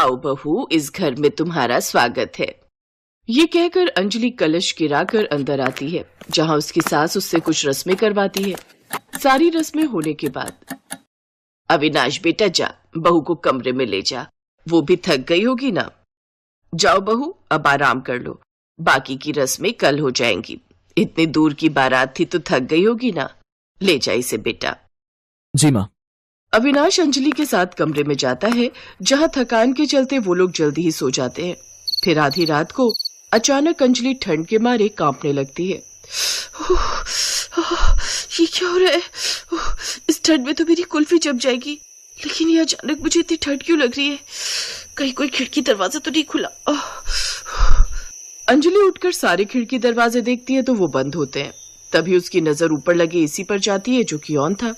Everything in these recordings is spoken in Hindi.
आओ बहू, इस घर में तुम्हारा स्वागत है। ये कहकर अंजलि कलश गिराकर अंदर आती है, जहाँ उसकी सास उससे कुछ रस्में करवाती है। सारी रस्में होने के बाद अविनाश बेटा जा, बहू को कमरे में ले जा, वो भी थक गई होगी ना। जाओ बहू, अब आराम कर लो, बाकी की रस्में कल हो जाएंगी। इतनी दूर की बारात थी तो थक गई होगी ना, ले जा इसे बेटा। जी माँ। अविनाश अंजलि के साथ कमरे में जाता है, जहाँ थकान के चलते वो लोग जल्दी ही सो जाते हैं। फिर आधी रात को अचानक अंजलि ठंड के मारे कांपने लगती है। ये क्या हो रहा है? इस ठंड में तो मेरी कुल्फी जम जाएगी, लेकिन ये अचानक मुझे इतनी ठंड क्यों लग रही है? कहीं कोई खिड़की दरवाजा तो नहीं खुला? अंजलि उठकर सारे खिड़की दरवाजे देखती है तो वो बंद होते हैं। तभी उसकी नजर ऊपर लगे एसी पर जाती है, जो कि ऑन था।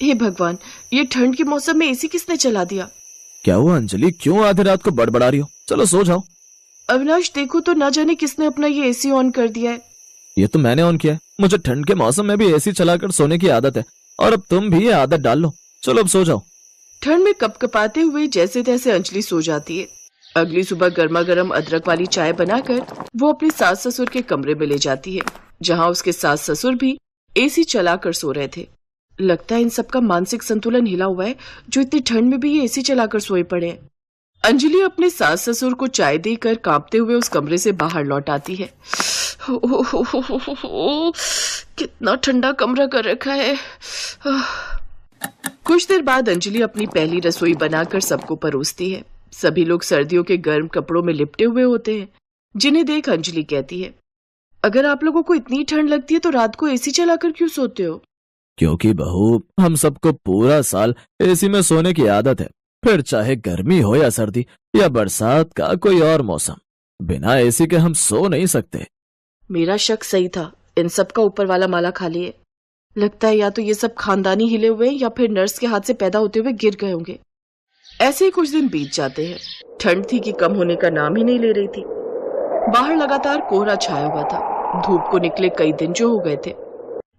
हे भगवान, ये ठंड के मौसम में एसी किसने चला दिया? क्या हुआ अंजलि, क्यों आधी रात को बड़बड़ा रही हो? चलो सो जाओ। अविनाश देखो तो, ना जाने किसने अपना ये एसी ऑन कर दिया है। ये तो मैंने ऑन किया है। मुझे ठंड के मौसम में भी एसी चलाकर सोने की आदत है, और अब तुम भी ये आदत डाल लो। चलो अब सो जाओ। ठंड में कपकपाते हुए जैसे तैसे अंजलि सो जाती है। अगली सुबह गर्मा गर्म अदरक वाली चाय बनाकर वो अपने सास ससुर के कमरे में ले जाती है, जहाँ उसके सास ससुर भी एसी चलाकर सो रहे थे। लगता है इन सबका मानसिक संतुलन हिला हुआ है, जो इतनी ठंड में भी ये एसी चलाकर सोए पड़े हैं। अंजलि अपने सास ससुर को चाय देकर कांपते हुए उस कमरे से बाहर लौट आती है। कितना ठंडा कमरा कर रखा है। कुछ देर बाद अंजलि अपनी पहली रसोई बनाकर सबको परोसती है। सभी लोग सर्दियों के गर्म कपड़ों में लिपटे हुए होते हैं, जिन्हें देख अंजलि कहती है, अगर आप लोगों को इतनी ठंड लगती है तो रात को एसी चलाकर क्यों सोते हो? क्योंकि बहू, हम सबको पूरा साल एसी में सोने की आदत है। फिर चाहे गर्मी हो या सर्दी या बरसात का कोई और मौसम, बिना एसी के हम सो नहीं सकते। मेरा शक सही था, इन सब का ऊपर वाला माला खाली है। लगता है या तो ये सब खानदानी हिले हुए या फिर नर्स के हाथ से पैदा होते हुए गिर गए होंगे। ऐसे ही कुछ दिन बीत जाते हैं। ठंड थी कि कम होने का नाम ही नहीं ले रही थी। बाहर लगातार कोहरा छाया हुआ था। धूप को निकले कई दिन जो हो गए थे।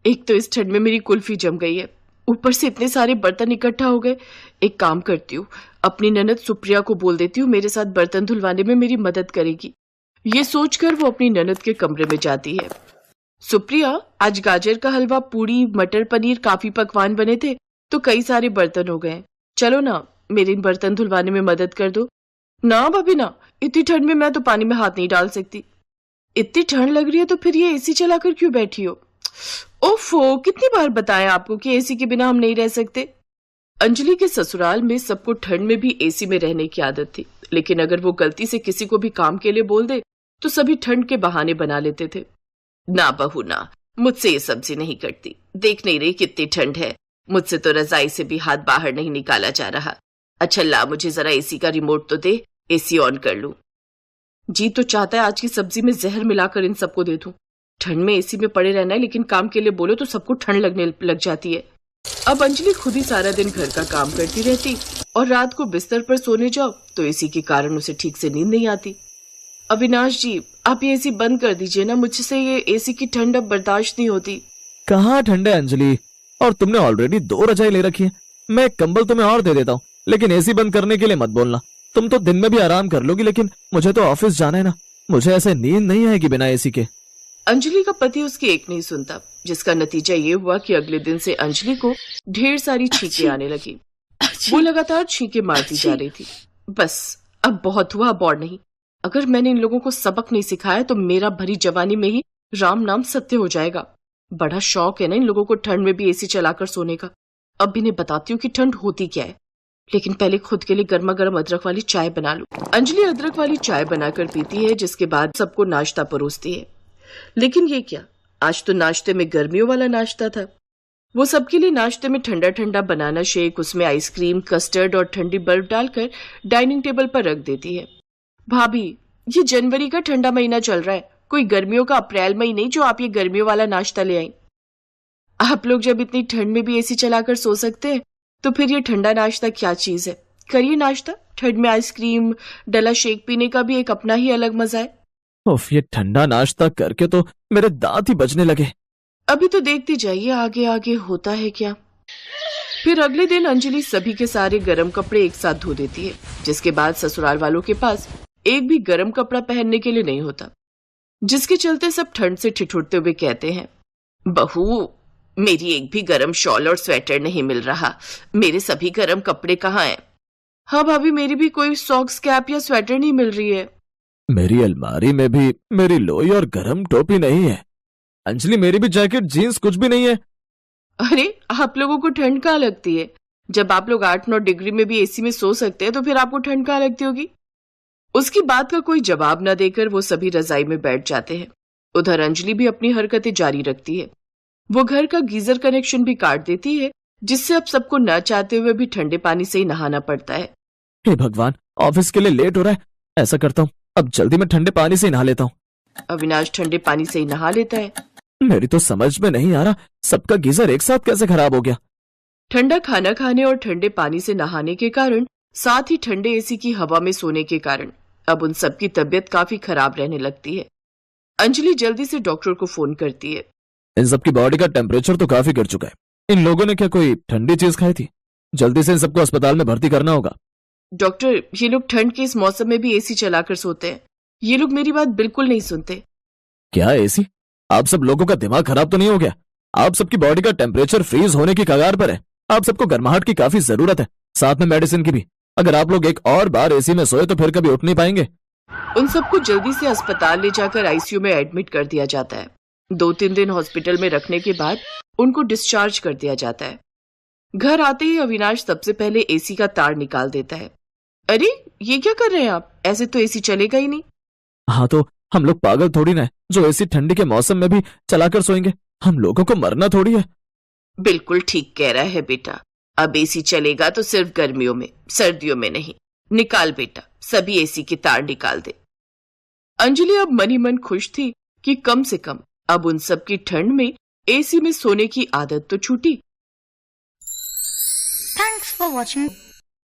एक तो इस ठंड में मेरी कुल्फी जम गई है, ऊपर से इतने सारे बर्तन इकट्ठा हो गए। एक काम करती हूँ, अपनी ननद सुप्रिया को बोल देती हूँ मेरे साथ बर्तन धुलवाने में मेरी मदद करेगी। ये सोचकर वो अपनी ननद के कमरे में जाती है। सुप्रिया, आज गाजर का हलवा, पूड़ी, मटर पनीर, काफी पकवान बने थे तो कई सारे बर्तन हो गए। चलो ना, मेरे इन बर्तन धुलवाने में मदद कर दो। ना भाभी ना, इतनी ठंड में मैं तो पानी में हाथ नहीं डाल सकती। इतनी ठंड लग रही है तो फिर ये एसी चलाकर क्यों बैठी हो? ओफो, कितनी बार बताया आपको कि एसी के बिना हम नहीं रह सकते। अंजलि के ससुराल में सबको ठंड में भी एसी में रहने की आदत थी, लेकिन अगर वो गलती से किसी को भी काम के लिए बोल दे तो सभी ठंड के बहाने बना लेते थे। ना बहू ना, मुझसे ये सब्जी नहीं कटती। देख नहीं रही कितनी ठंड है, मुझसे तो रजाई से भी हाथ बाहर नहीं निकाला जा रहा। अच्छा ला, मुझे जरा एसी का रिमोट तो दे, एसी ऑन कर लूं। जी तो चाहता है आज की सब्जी में जहर मिलाकर इन सबको दे दूं। ठंड में एसी में पड़े रहना है, लेकिन काम के लिए बोलो तो सबको ठंड लगने लग जाती है। अब अंजलि खुद ही सारा दिन घर का काम करती रहती और रात को बिस्तर पर सोने जाओ तो एसी के कारण उसे ठीक से नींद नहीं आती। अविनाश जी, आप ये एसी बंद कर दीजिए ना, मुझसे ये एसी की ठंड अब बर्दाश्त नहीं होती। कहाँ ठंड है अंजलि, और तुमने ऑलरेडी 2 रजाई ले रखी है। मैं एक कंबल तुम्हें और दे देता हूँ, लेकिन एसी बंद करने के लिए मत बोलना। तुम तो दिन में भी आराम कर लोगी, लेकिन मुझे तो ऑफिस जाना है ना। मुझे ऐसे नींद नहीं आएगी बिना एसी के। अंजलि का पति उसकी एक नहीं सुनता, जिसका नतीजा ये हुआ कि अगले दिन से अंजलि को ढेर सारी छींकें आने लगी। वो लगातार छींकें मारती जा रही थी। बस अब बहुत हुआ, अब और नहीं। अगर मैंने इन लोगों को सबक नहीं सिखाया तो मेरा भरी जवानी में ही राम नाम सत्य हो जाएगा। बड़ा शौक है ना इन लोगों को ठंड में भी एसी चलाकर सोने का। अब इन्हें बताती हूँ कि ठंड होती क्या है, लेकिन पहले खुद के लिए गर्मा गर्म अदरक वाली चाय बना लूं। अंजलि अदरक वाली चाय बनाकर पीती है, जिसके बाद सबको नाश्ता परोसती है। लेकिन ये क्या, आज तो नाश्ते में गर्मियों वाला नाश्ता था। वो सबके लिए नाश्ते में ठंडा ठंडा बनाना शेक, उसमें आइसक्रीम, कस्टर्ड और ठंडी बर्फ डालकर डाइनिंग टेबल पर रख देती है। भाभी, ये जनवरी का ठंडा महीना चल रहा है, कोई गर्मियों का अप्रैल मई नहीं जो आप ये गर्मियों वाला नाश्ता ले आई। आप लोग जब इतनी ठंड में भी एसी चलाकर सो सकते हैं तो फिर ये ठंडा नाश्ता क्या चीज है? करिए नाश्ता। ठंड में आइसक्रीम डला शेक पीने का भी एक अपना ही अलग मजा है। उफ, ये ठंडा नाश्ता करके तो मेरे दांत ही बजने लगे। अभी तो देखती जाइए आगे आगे होता है क्या। फिर अगले दिन अंजलि सभी के सारे गर्म कपड़े एक साथ धो देती है, जिसके बाद ससुराल वालों के पास एक भी गर्म कपड़ा पहनने के लिए नहीं होता, जिसके चलते सब ठंड से ठिठुरते हुए कहते हैं, बहू मेरी एक भी गर्म शॉल और स्वेटर नहीं मिल रहा, मेरे सभी गर्म कपड़े कहाँ हैं? हाँ भाभी, मेरी भी कोई सॉक्स, कैप या स्वेटर नहीं मिल रही है। मेरी अलमारी में भी मेरी लोई और गरम टोपी नहीं है। अंजलि मेरी भी जैकेट, जीन्स कुछ भी नहीं है। अरे आप लोगों को ठंड कहाँ लगती है? जब आप लोग 8-9 डिग्री में भी एसी में सो सकते हैं तो फिर आपको ठंड कहाँ लगती होगी? उसकी बात का कोई जवाब न देकर वो सभी रजाई में बैठ जाते हैं। उधर अंजलि भी अपनी हरकतें जारी रखती है। वो घर का गीजर कनेक्शन भी काट देती है, जिससे अब सबको न चाहते हुए भी ठंडे पानी से ही नहाना पड़ता है। हे भगवान, ऑफिस के लिए लेट हो रहा है। ऐसा करता हूँ, अब जल्दी मैं ठंडे पानी से ही नहा लेता हूँ। अविनाश ठंडे पानी से ही नहा लेता है। मेरी तो समझ में नहीं आ रहा, सबका गीजर एक साथ कैसे खराब हो गया। ठंडा खाना खाने और ठंडे पानी से नहाने के कारण, साथ ही ठंडे एसी की हवा में सोने के कारण अब उन सबकी तबीयत काफी खराब रहने लगती है। अंजलि जल्दी से डॉक्टर को फोन करती है। इन सबकी बॉडी का टेम्परेचर तो काफी गिर चुका है। इन लोगों ने क्या कोई ठंडी चीज खाई थी? जल्दी से इन सबको अस्पताल में भर्ती करना होगा। डॉक्टर, ये लोग ठंड के इस मौसम में भी एसी चलाकर सोते हैं। ये लोग मेरी बात बिल्कुल नहीं सुनते। क्या एसी? आप सब लोगों का दिमाग खराब तो नहीं हो गया? आप सबकी बॉडी का टेम्परेचर फ्रीज होने की कगार पर है। आप सबको गर्माहट की काफी जरूरत है, साथ में मेडिसिन की भी। अगर आप लोग एक और बार एसी में सोए तो फिर कभी उठ नहीं पाएंगे। उन सबको जल्दी से अस्पताल ले जाकर आईसीयू में एडमिट कर दिया जाता है। 2-3 दिन हॉस्पिटल में रखने के बाद उनको डिस्चार्ज कर दिया जाता है। घर आते ही अविनाश सबसे पहले एसी का तार निकाल देता है। अरे ये क्या कर रहे हैं आप? ऐसे तो एसी चलेगा ही नहीं। हाँ तो हम लोग पागल थोड़ी ना है जो एसी ठंडी के मौसम में भी चलाकर सोएंगे। हम लोगों को मरना थोड़ी है। बिल्कुल ठीक कह रहा है बेटा। अब एसी चलेगा तो सिर्फ गर्मियों में, सर्दियों में नहीं। निकाल बेटा, सभी एसी के तार निकाल दे। अंजलि अब मन ही मन खुश थी कि कम से कम अब उन सब की ठंड में एसी में सोने की आदत तो छूटी। Thanks for watching.